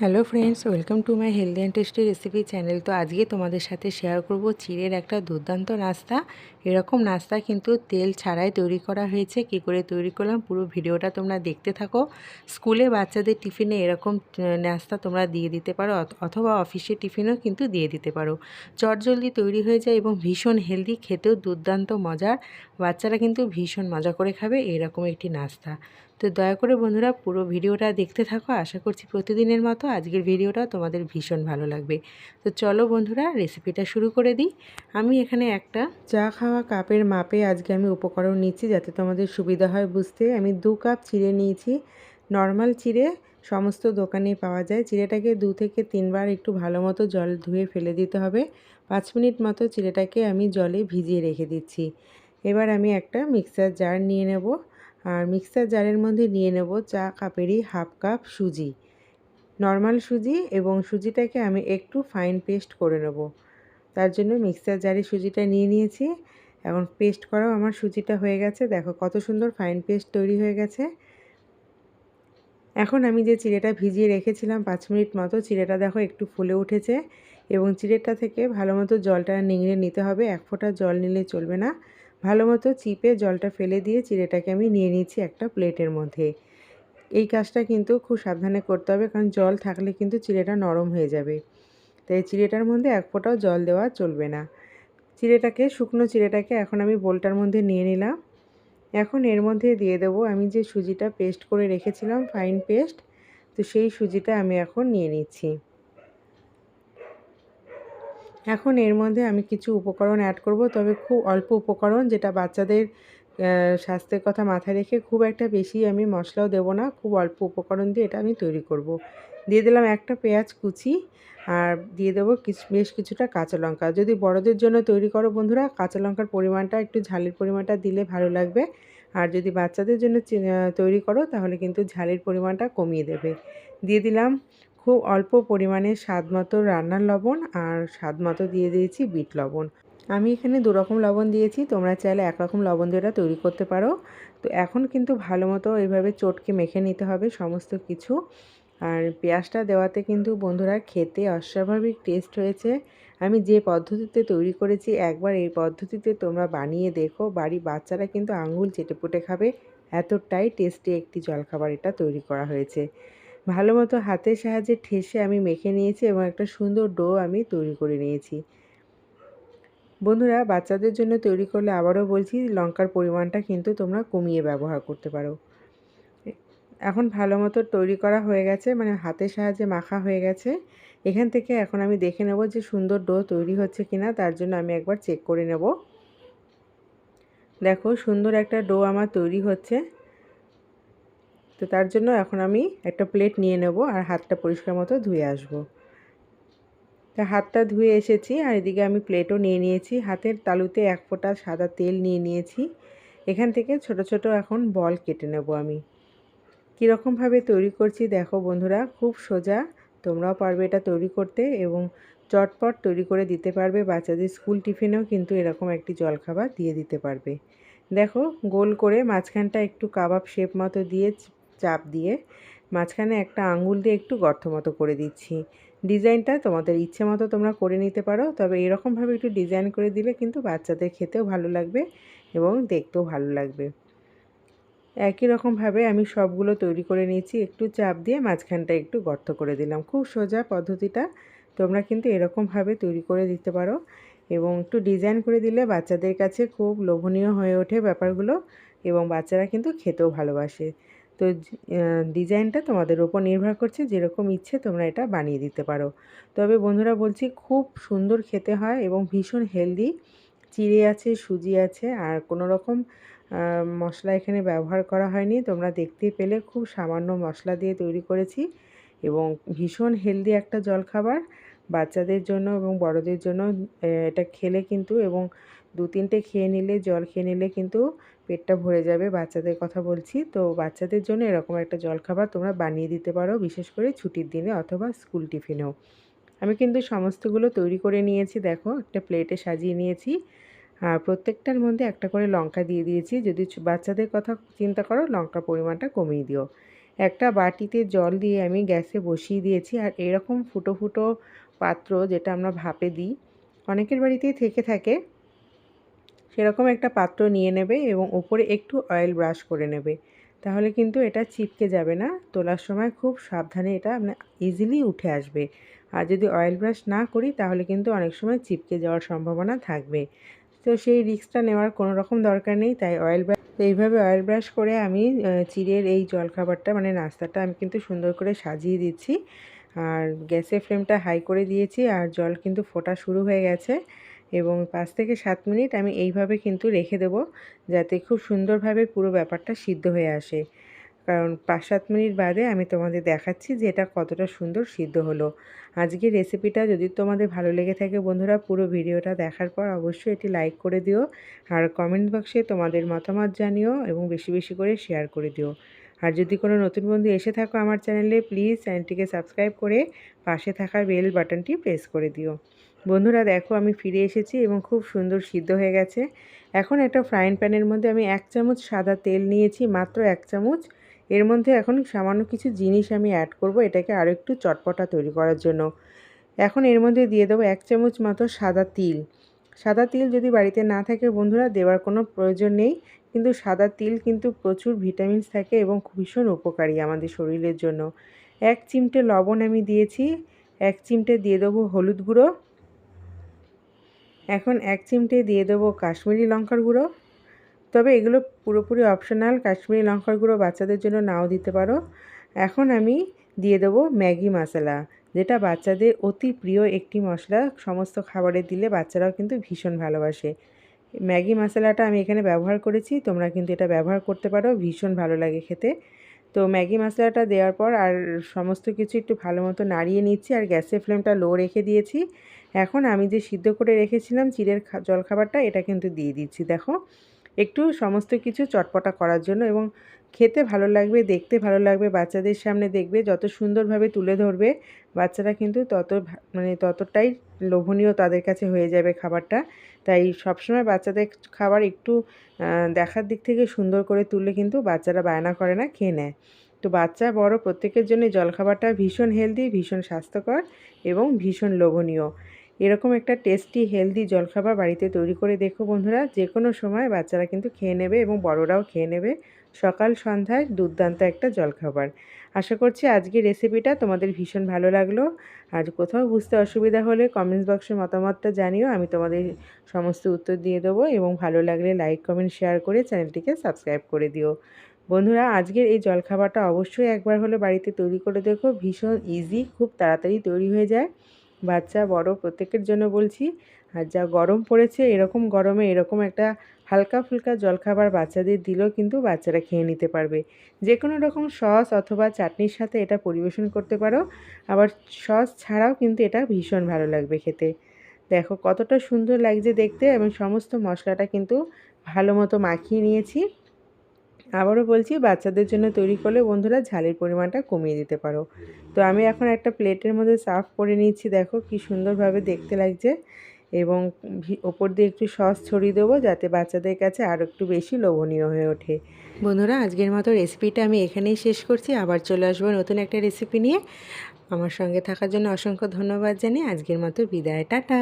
Hello friends, welcome to my healthy and tasty recipe channel. তো আজকে তোমাদের সাথে শেয়ার করব চিড়ের একটা দুর্দান্ত নাস্তা। এরকম নাস্তা কিন্তু তেল ছাড়াই তৈরি করা হয়েছে। কি করে তৈরি করলাম পুরো ভিডিওটা তোমরা দেখতে থাকো। স্কুলে বাচ্চাদের টিফিনে এরকম নাস্তা তোমরা দিয়ে দিতে পারো, অথবা অফিসের টিফিনেও কিন্তু দিয়ে দিতে পারো। চটজলদি তৈরি হয়ে যায় এবং ভীষণ হেলদি, খেতেও দুর্দান্ত মজার। বাচ্চারা কিন্তু ভীষণ মজা করে খাবে এরকম একটি নাস্তা। তো দয়া করে বন্ধুরা পুরো ভিডিওটা দেখতে থাকো। আশা করছি প্রতিদিনের মতো আজকের ভিডিওটা তোমাদের ভীষণ ভালো লাগবে। তো চলো বন্ধুরা, রেসিপিটা শুরু করে দিই। আমি এখানে একটা চা খাওয়া কাপের মাপে আজকে আমি উপকরণ নিচ্ছি, যাতে তোমাদের সুবিধা হয় বুঝতে। আমি 2 কাপ চিড়ে নিয়েছি। নর্মাল চিড়ে সমস্ত দোকানেই পাওয়া যায়। চিড়েটাকে 2 থেকে 3 বার একটু ভালো মতো জল ধুয়ে ফেলে দিতে হবে। 5 মিনিট মতো চিড়েটাকে আমি জলে ভিজিয়ে রেখে দিচ্ছি। এবার আমি একটা মিক্সার জার নিয়ে নেব, আর মিক্সার জারের মধ্যে নিয়ে নেব চা কাপেরই হাফ কাপ সুজি, নর্মাল সুজি, এবং সুজিটাকে আমি একটু ফাইন পেস্ট করে নেব। তার জন্য মিক্সার জারে সুজিটা নিয়ে নিয়েছি। এখন পেস্ট করাও আমার সুজিটা হয়ে গেছে। দেখো কত সুন্দর ফাইন পেস্ট তৈরি হয়ে গেছে। এখন আমি যে চিড়েটা ভিজিয়ে রেখেছিলাম 5 মিনিট মতো, চিড়েটা দেখো একটু ফুলে উঠেছে, এবং চিড়েটা থেকে ভালো মতো জলটা নিংড়ে নিতে হবে। 1 ফোঁটা জল নিলে চলবে না। ভালো মতো চিপে জলটা ফেলে দিয়ে চিড়েটাকে আমি নিয়ে নিচ্ছি একটা প্লেটের মধ্যে। এই কাজটা কিন্তু খুব সাবধানে করতে হবে, কারণ জল থাকলে কিন্তু চিড়েটা নরম হয়ে যাবে। তাই চিড়েটার মধ্যে 1 ফোঁটাও জল দেওয়া চলবে না। শুকনো চিড়েটাকে এখন আমি বোলটার মধ্যে নিয়ে নিলাম। এখন এর মধ্যে দিয়ে দেব আমি যে সুজিটা পেস্ট করে রেখেছিলাম, ফাইন পেস্ট। তো সেই সুজিটা আমি এখন নিয়ে নিচ্ছি। এখন এর মধ্যে আমি কিছু উপকরণ অ্যাড করব, তবে খুব অল্প উপকরণ, যেটা বাচ্চাদের স্বাস্থ্যের কথা মাথায় রেখে খুব একটা বেশি আমি মশলাও দেব না। খুব অল্প উপকরণ দিয়ে এটা আমি তৈরি করব। দিয়ে দিলাম একটা পেঁয়াজ কুচি, আর দিয়ে দেবো বেশ কিছুটা কাঁচা লঙ্কা। যদি বড়দের জন্য তৈরি করো বন্ধুরা, কাঁচা লঙ্কার পরিমাণটা একটু ঝালের পরিমাণটা দিলে ভালো লাগবে। আর যদি বাচ্চাদের জন্য তৈরি করো তাহলে কিন্তু ঝালের পরিমাণটা কমিয়ে দেবে। দিয়ে দিলাম খুব অল্প পরিমাণে স্বাদ মতো রান্নার লবণ, আর স্বাদ মতো দিয়ে দিয়েছি বিট লবণ। আমি এখানে 2 রকম লবণ দিয়েছি, তোমরা চাইলে 1 রকম লবণ দিয়ে এটা তৈরি করতে পারো। তো এখন কিন্তু ভালো মতো এইভাবে চটকে মেখে নিতে হবে সমস্ত কিছু। আর পেঁয়াজটা দেওয়াতে কিন্তু বন্ধুরা খেতে অস্বাভাবিক টেস্ট হয়েছে। আমি যে পদ্ধতিতে তৈরি করেছি, একবার এই পদ্ধতিতে তোমরা বানিয়ে দেখো। বাড়ির বাচ্চারা কিন্তু আঙুল চেটেপুটে খাবে, এতটাই টেস্টি একটি জলখাবার এটা তৈরি করা হয়েছে। ভালো মতো হাতের সাহায্যে ঠেসে আমি মেখে নিয়েছি, এবং একটা সুন্দর ডো আমি তৈরি করে নিয়েছি। বন্ধুরা, বাচ্চাদের জন্য তৈরি করলে আবারও বলছি, লঙ্কার পরিমাণটা কিন্তু তোমরা কমিয়ে ব্যবহার করতে পারো। এখন ভালো মতো তৈরি করা হয়ে গেছে, মানে হাতের সাহায্যে মাখা হয়ে গেছে। এখান থেকে এখন আমি দেখে নেব যে সুন্দর ডো তৈরি হচ্ছে কিনা। তার জন্য আমি একবার চেক করে নেব। দেখো সুন্দর একটা ডো আমার তৈরি হচ্ছে। তো তার জন্য এখন আমি একটা প্লেট নিয়ে নেব, আর হাতটা পরিষ্কার মতো ধুয়ে আসব। তা হাতটা ধুয়ে এসেছি, আর এদিকে আমি প্লেটও নিয়ে নিয়েছি। হাতের তালুতে 1 ফোঁটা সাদা তেল নিয়ে নিয়েছি। এখান থেকে ছোট ছোট এখন বল কেটে নেব আমি। কীরকমভাবে তৈরি করছি দেখো বন্ধুরা, খুব সোজা। তোমরাও পারবে এটা তৈরি করতে, এবং চটপট তৈরি করে দিতে পারবে। বাচ্চাদের স্কুল টিফিনেও কিন্তু এরকম একটি জলখাবার দিয়ে দিতে পারবে। দেখো গোল করে মাঝখানটা একটু কাবাব শেপ মতো দিয়ে চাপ দিয়ে মাঝখানে একটা আঙুল দিয়ে একটু গর্ত মতো করে দিচ্ছি। ডিজাইনটা তোমাদের ইচ্ছে মতো তোমরা করে নিতে পারো, তবে এরকমভাবে একটু ডিজাইন করে দিলে কিন্তু বাচ্চাদের খেতেও ভালো লাগবে এবং দেখতেও ভালো লাগবে। একই রকমভাবে আমি সবগুলো তৈরি করে নিয়েছি। একটু চাপ দিয়ে মাঝখানটা একটু গর্ত করে দিলাম। খুব সোজা পদ্ধতিটা, তোমরা কিন্তু এরকমভাবে তৈরি করে দিতে পারো, এবং একটু ডিজাইন করে দিলে বাচ্চাদের কাছে খুব লোভনীয় হয়ে ওঠে ব্যাপারগুলো, এবং বাচ্চারা কিন্তু খেতেও ভালোবাসে। তো ডিজাইনটা তোমাদের ওপর নির্ভর করছে, যেরকম ইচ্ছে তোমরা এটা বানিয়ে দিতে পারো। তবে বন্ধুরা বলছি, খুব সুন্দর খেতে হয় এবং ভীষণ হেলদি। চিড়ে আছে, সুজি আছে, আর কোনো রকম মশলা এখানে ব্যবহার করা হয়নি। তোমরা দেখতেই পেলে খুব সামান্য মশলা দিয়ে তৈরি করেছি, এবং ভীষণ হেলদি একটা জলখাবার বাচ্চাদের জন্য এবং বড়দের জন্য। এটা খেলে কিন্তু, এবং 2-3টে খেয়ে নিলে, জল খেয়ে নিলে কিন্তু পেটটা ভরে যাবে। বাচ্চাদের কথা বলছি। তো বাচ্চাদের জন্য এরকম একটা জলখাবার তোমরা বানিয়ে দিতে পারো, বিশেষ করে ছুটির দিনে অথবা স্কুল টিফিনেও। আমি কিন্তু সমস্তগুলো তৈরি করে নিয়েছি। দেখো একটা প্লেটে সাজিয়ে নিয়েছি, আর প্রত্যেকটার মধ্যে একটা করে লঙ্কা দিয়ে দিয়েছি। যদি বাচ্চাদের কথা চিন্তা করো, লঙ্কার পরিমাণটা কমিয়ে দিও। একটা বাটিতে জল দিয়ে আমি গ্যাসে বসিয়ে দিয়েছি। আর এরকম ফুটো ফুটো পাত্র যেটা আমরা ভাপে দিই, অনেকের বাড়িতেই থেকে থাকে, সেরকম একটা পাত্র নিয়ে নেবে এবং উপরে একটু অয়েল ব্রাশ করে নেবে। তাহলে কিন্তু এটা চিপকে যাবে না, তোলার সময় খুব সাবধানে এটা মানে ইজিলি উঠে আসবে। আর যদি অয়েল ব্রাশ না করি তাহলে কিন্তু অনেক সময় চিপকে যাওয়ার সম্ভাবনা থাকবে। তো সেই রিস্কটা নেওয়ার কোনো রকম দরকার নেই, তাই অয়েল ব্রাশ তো এইভাবে অয়েল ব্রাশ করে আমি চিড়ের এই জলখাবারটা মানে নাস্তাটা আমি কিন্তু সুন্দর করে সাজিয়ে দিচ্ছি। আর গ্যাসের ফ্লেমটা হাই করে দিয়েছি আর জল কিন্তু ফোটা শুরু হয়ে গেছে। এবং 5 থেকে 7 মিনিট আমি এইভাবে কিন্তু রেখে দেব, যাতে খুব সুন্দরভাবে পুরো ব্যাপারটা সিদ্ধ হয়ে আসে। কারণ 5-7 মিনিট বাদে আমি তোমাদের দেখাচ্ছি যে এটা কতটা সুন্দর সিদ্ধ হলো। আজকের রেসিপিটা যদি তোমাদের ভালো লেগে থাকে বন্ধুরা, পুরো ভিডিওটা দেখার পর অবশ্যই এটি লাইক করে দিও আর কমেন্ট বক্সে তোমাদের মতামত জানিও এবং বেশি বেশি করে শেয়ার করে দিও। আর যদি কোনো নতুন বন্ধু এসে থাকো আমার চ্যানেলে, প্লিজ চ্যানেলটিকে সাবস্ক্রাইব করে পাশে থাকা বেল বাটনটি প্রেস করে দিও। বন্ধুরা দেখো আমি ফিরে এসেছি এবং খুব সুন্দর সিদ্ধ হয়ে গেছে। এখন একটা ফ্রাইং প্যানের মধ্যে আমি 1 চামচ সাদা তেল নিয়েছি, মাত্র 1 চামচ। এর মধ্যে এখন সামান্য কিছু জিনিস আমি অ্যাড করব এটাকে আরও একটু চটপটা তৈরি করার জন্য। এখন এর মধ্যে দিয়ে দেবো 1 চামচ মতো সাদা তিল। সাদা তিল যদি বাড়িতে না থাকে বন্ধুরা দেওয়ার কোনো প্রয়োজন নেই, কিন্তু সাদা তিল কিন্তু প্রচুর ভিটামিনস থাকে এবং ভীষণ উপকারী আমাদের শরীরের জন্য। 1 চিমটে লবণ আমি দিয়েছি, 1 চিমটে দিয়ে দেবো হলুদ গুঁড়ো, এখন 1 চিমটে দিয়ে দেবো কাশ্মীরি লঙ্কার গুঁড়ো। তবে এগুলো পুরোপুরি অপশনাল, কাশ্মীরি লঙ্কার গুঁড়ো বাচ্চাদের জন্য নাও দিতে পারো। এখন আমি দিয়ে দেবো ম্যাগি মশলা, যেটা বাচ্চাদের অতি প্রিয় একটি মশলা, সমস্ত খাবারে দিলে বাচ্চারাও কিন্তু ভীষণ ভালোবাসে। ম্যাগি মশলাটা আমি এখানে ব্যবহার করেছি, তোমরা কিন্তু এটা ব্যবহার করতে পারো, ভীষণ ভালো লাগে খেতে। তো ম্যাগি মশলাটা দেওয়ার পর আর সমস্ত কিছু একটু ভালো মতো নাড়িয়ে নিচ্ছি আর গ্যাসের ফ্লেমটা লো রেখে দিয়েছি। এখন আমি যে সিদ্ধ করে রেখেছিলাম চিড়ের জলখাবারটা এটা কিন্তু দিয়ে দিচ্ছি। দেখো একটু সমস্ত কিছু চটপটা করার জন্য, এবং খেতে ভালো লাগবে, দেখতে ভালো লাগবে, বাচ্চাদের সামনে দেখবে যত সুন্দরভাবে তুলে ধরবে বাচ্চারা কিন্তু ততটাই লোভনীয় তাদের কাছে হয়ে যাবে খাবারটা। তাই সবসময় বাচ্চাদের খাবার একটু দেখার দিক থেকে সুন্দর করে তুললে কিন্তু বাচ্চারা বায়না করে না, খেয়ে নেয়। তো বাচ্চা বড় প্রত্যেকের জন্য জলখাবারটা ভীষণ হেলদি, ভীষণ স্বাস্থ্যকর এবং ভীষণ লোভনীয়। এরকম একটা টেস্টি হেলদি জলখাবার বাড়িতে তৈরি করে দেখো বন্ধুরা, যে কোনো সময় বাচ্চারা কিন্তু খেয়ে নেবে এবং বড়রাও খেয়ে নেবে। সকাল সন্ধ্যায় দুর্দান্ত একটা জলখাবার। আশা করছি আজকের রেসিপিটা তোমাদের ভীষণ ভালো লাগলো। আর কোথাও বুঝতে অসুবিধা হলে কমেন্টস বক্সে মতামতটা জানিও, আমি তোমাদের সমস্ত উত্তর দিয়ে দেবো। এবং ভালো লাগলে লাইক কমেন্ট শেয়ার করে চ্যানেলটিকে সাবস্ক্রাইব করে দিও। বন্ধুরা আজকের এই জলখাবারটা অবশ্যই একবার হলে বাড়িতে তৈরি করে দেখো, ভীষণ ইজি, খুব তাড়াতাড়ি তৈরি হয়ে যায়, বাচ্চা বড় প্রত্যেকের জন্য বলছি। আর যা গরম পড়েছে, এরকম গরমে এরকম একটা হালকা ফুলকা জলখাবার বাচ্চাদের দিলেও কিন্তু বাচ্চারা খেয়ে নিতে পারবে। যে কোনো রকম সস অথবা চাটনির সাথে এটা পরিবেশন করতে পারো, আবার সস ছাড়াও কিন্তু এটা ভীষণ ভালো লাগবে খেতে। দেখো কতটা সুন্দর লাগছে দেখতে, এবং সমস্ত মশলাটা কিন্তু ভালো মতো মাখিয়ে নিয়েছি। আবারও বলছি বাচ্চাদের জন্য তৈরি করলে বন্ধুরা ঝালের পরিমাণটা কমিয়ে দিতে পারো। তো আমি এখন একটা প্লেটের মধ্যে সার্ভ করে নিচ্ছি, দেখো কি সুন্দরভাবে দেখতে লাগছে। এবং ওপর দিয়ে একটু সস ছড়িয়ে দেবো যাতে বাচ্চাদের কাছে আরও একটু বেশি লোভনীয় হয়ে ওঠে। বন্ধুরা আজকের মতো রেসিপিটা আমি এখানেই শেষ করছি, আবার চলে আসবো নতুন একটা রেসিপি নিয়ে। আমার সঙ্গে থাকার জন্য অসংখ্য ধন্যবাদ জানিয়ে আজকের মতো বিদায়, টাটা।